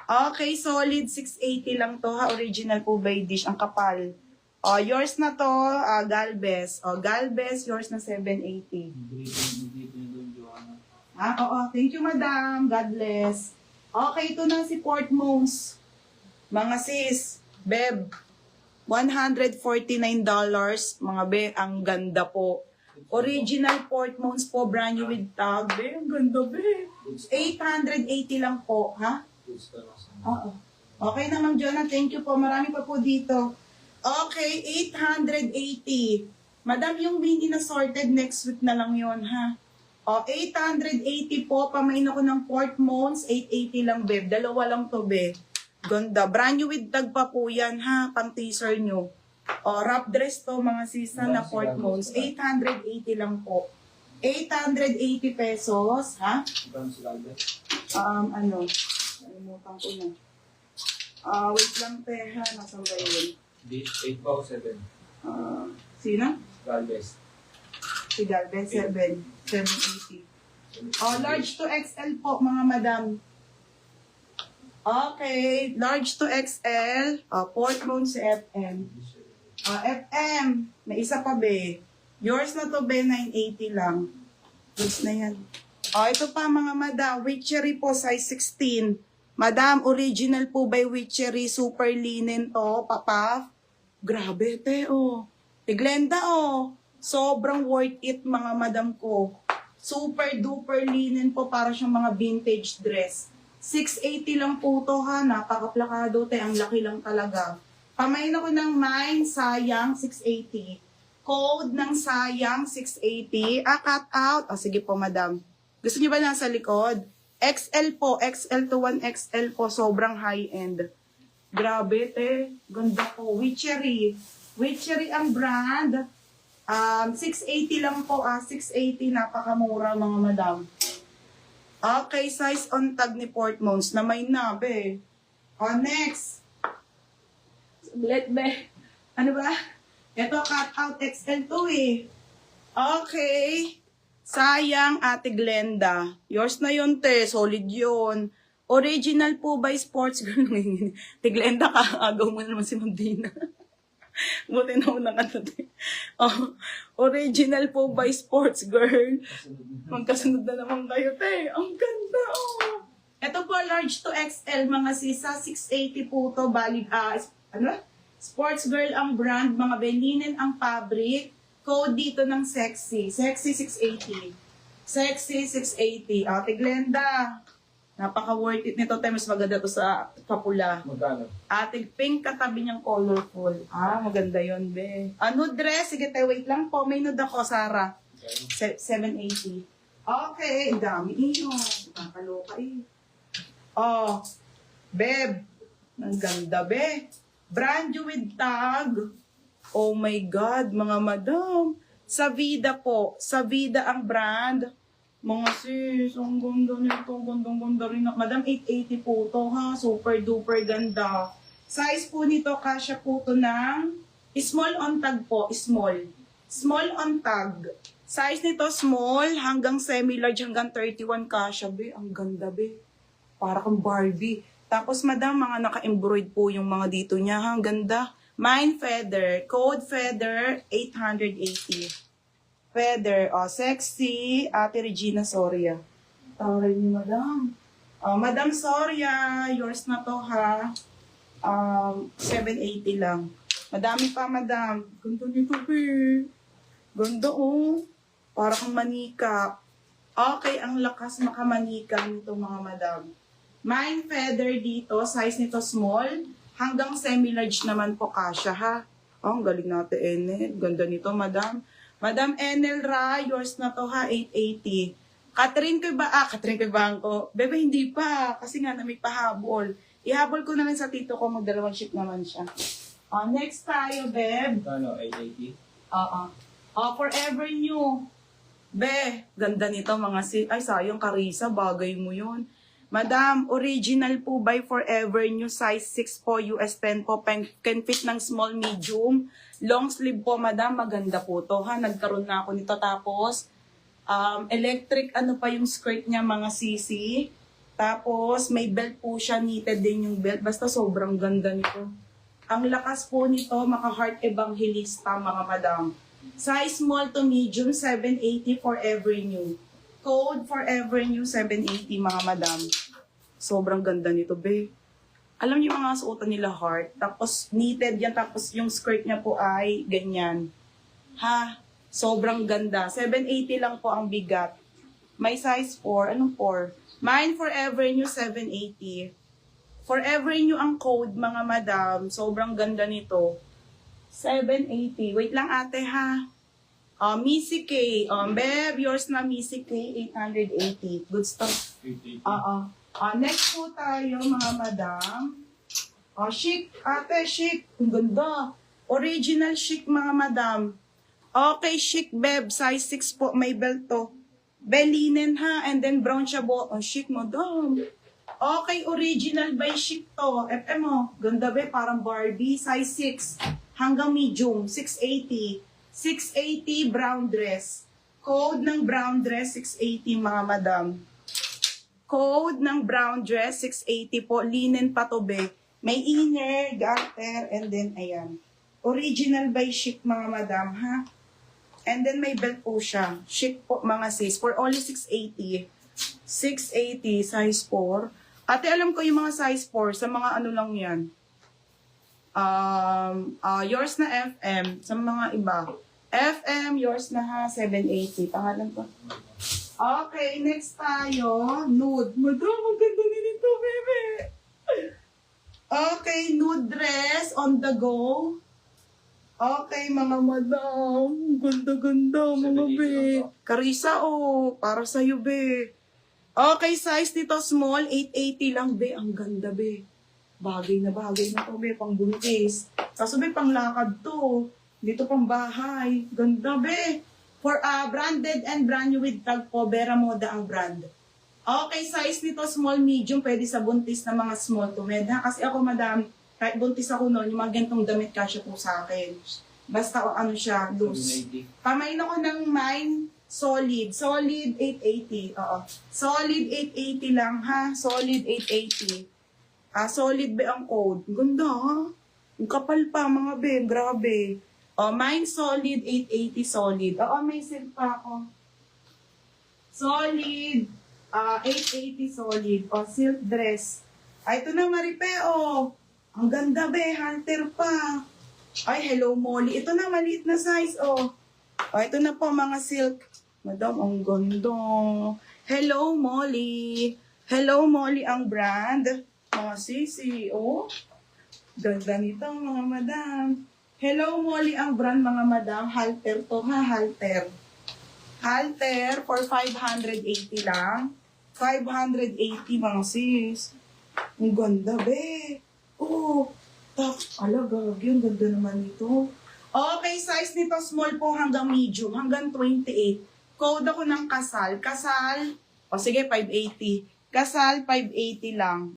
Okay, solid 680 lang to ha. Original po by dish. Ang kapal. O, yours na to, Galvez. O, Galvez, yours na 780. Oo. Thank you, madam. God bless. Okay, ito na si Portmons. Mga sis, Beb, $149. Mga be, ang ganda po. Original Portmons po, brand new with tag. Be, ang ganda, be. 880 lang po, ha? Oo. Okay na, Ma'am Jonah. Thank you po. Marami pa po dito. Okay, 880. Madam, yung hindi na sorted, next week na lang yon ha? O, 880 po. Pamain ako ng Portmons. 880 lang, Beb. Dalawa lang to, Beb. Ganda. Brand new with tag pa po yan, ha? Pang teaser nyo. O, wrap dress to, mga sisa na Portmons. 880 lang po. 880 pesos, ha? Nalimutan ko na. Wait lang, te, ha? Nasaan ba yun? Dish 8 pa o 7? Sino? Galvez. Si Galvez, 780. Large to XL po, mga madam. Okay, large to XL. Portmons FM. FM, may isa pa, be. Yours na to, be, 980 lang. Goods na yan. Ito pa, mga madam. Witchery po, size 16. Madam, original po by Witchery. Super linen to, papa. Grabe, te, oh. Tiglenda, oh. Sobrang worth it, mga madam ko. Super duper linen po, para siyang mga vintage dress. 680 lang po to, ha. Napakaplakado, te. Ang laki lang talaga. Pamain ako ng mine, sayang, 680. Code ng sayang, 680. Cut out. Sige po, madam. Gusto niyo ba nasa likod? XL po. XL to 1XL po. Sobrang high-end. Grabe, te. Ganda po. Witchery. Witchery ang brand. 680 lang po. 680. Napakamura, mga madam. Okay, size on tag ni Portmons. Na may nabe. Next. Let be. Ano ba? Ito, cut out XL to eh. Okay. Sayang, Ate Glenda. Yours na yun, te. Solid yun. Original po by Sports Girl. Ate Glenda ka. Agaw mo naman si Mandina. Buti na una ka na, te. Original po by Sports Girl. Magkasunod na naman kayo, te. Ang ganda, oh. Ito po, large to XL, mga sisa. 680 po to. Balig, Sports Girl ang brand. Mga beninen ang fabric. Code dito ng sexy. Sexy 680. Sexy 680. Ate Glenda. Napaka-worth it nito. Mas maganda to sa papula. Magkano? Ate pink katabi niyang colorful. Maganda yon, be. Nude dress. Sige, te, wait lang po. May nude ako, Sarah. 780. Okay. Dami iyo. Nakakaloka eh. Beb. Ang ganda, be. Brand new with tag. Oh my God, mga madam. Sa Vida po. Sa Vida ang brand. Mga sis, ang ganda nito. Ganda rin. Madam, 880 po to, ha. Super duper ganda. Size po nito, kasya po to ng small on tag po. Small. Small on tag. Size nito, small hanggang semi-large hanggang 31 kasya, be. Ang ganda, be. Para kang Barbie. Tapos, madam, mga naka-embroid po yung mga dito niya, ha. Ang ganda. Mine feather. Code feather, 880. Feather. Sexy. Ate Regina Soria. Tawag ni madam. Madam Soria, yours na to, ha. 780 lang. Madami pa, madam. Ganda nito, be. Ganda, oh. Para kang manika. Okay, ang lakas makamanika nito, mga madam. Mine feather dito. Size nito small. Hanggang semi-large naman po kasya, ha. Ang galing natin, Enel. Ganda nito, madam. Madam Enel Ra, yours na to, ha. 880. Catherine Coy Bangko. Bebe, hindi pa. Kasi nga na may pahabol. Ihabol ko na lang sa tito ko. Magdalawang ship naman siya. Next tayo, Beb. Ano, 880? Forever New. Be, ganda nito, mga Ay, sayang, Carissa. Bagay mo yun. Madam, original po by Forever New, size 6 po, US 10 po, can fit ng small, medium. Long sleeve po, madam, maganda po to, ha. Nagkaroon na ako nito. Tapos, electric, ano pa yung skirt niya, mga sisi. Tapos, may belt po siya. Knitted din yung belt. Basta sobrang ganda nito. Ang lakas po nito, maka-heart evangelista, mga madam. Size small to medium, 780 forever new. Code forever new, 780, mga madam. Sobrang ganda nito, be. Alam niyo yung mga suotan nila heart. Tapos, knitted yan. Tapos, yung skirt niya po ay ganyan. Ha? Sobrang ganda. 780 lang po ang bigat. May size 4. Anong 4? Mine forever new 780. Forever new ang code, mga madam. Sobrang ganda nito. 780. Wait lang ate ha. Missy K. Beb, yours na Missy K. 880. Good stuff. 880. Next po tayo, mga madam. Chic. Ate, chic. Ang ganda. Original chic, mga madam. Okay, chic, beb. Size 6 po. May belt to. Belinen ha. And then brown siya po. Chic, madam. Okay, original by chic to. FM mo. Ganda be. Parang Barbie. Size 6. Hanggang medium. 680. 680 brown dress. Code ng brown dress, 680 mga madam. Code ng brown dress, 680 po. Linen pa to be. May inner, garter, and then ayan. Original by chic mga madam ha. And then may belt po siya. Chic po mga sis. For only 680. 680 size 4. Ate alam ko yung mga size 4 sa mga ano lang yan. Yours na FM sa mga iba. FM, yours na ha, 780. Pangalan ko. Okay, next tayo. Nude. Madam, ang ganda nito, bebe. Okay, nude dress on the go. Okay, mga madam. Ganda-ganda, mga be. Karisa, para sa'yo, be. Okay, size nito small, 880 lang, be. Ang ganda, be. Bagay na to, be. Pang buntis. Kaso, be, pang lakad to. Dito pang bahay. Ganda, be. For branded and brand new with tag po, Vera Moda ang brand. Okay, size nito small, medium. Pwede sa buntis na mga small to med, ha? Kasi ako, madam, kahit buntis ako noon, yung mga gantong damit kasya po sa akin. Basta ano siya, loose. 780. Pamain ako ng mine, solid. Solid 880. Oo. Solid 880 lang, ha? Solid 880. Solid be ang code. Ganda, ha? Ang kapal pa, mga be. Grabe. Mine solid 880 solid. May silk pa ako. Solid 880 solid. Silk dress. Ito na, Maripe, Ang ganda, be. Halter pa. Ay, hello, Molly. Ito na, maliit na size, ito na po, mga silk. Madam, ang ganda. Hello, Molly. Hello, Molly, ang brand. Mga sisi, Ganda nito, mga madam. Hello, Molly, ang brand, mga madam. Halter to, ha? Halter. Halter for 580 lang. 580, mga sis. Ang ganda, be. Gagi, ang ganda naman nito. Okay, size nito small po hanggang medium, hanggang 28. Code ako ng kasal. Kasal, sige, 580. Kasal, 580 lang.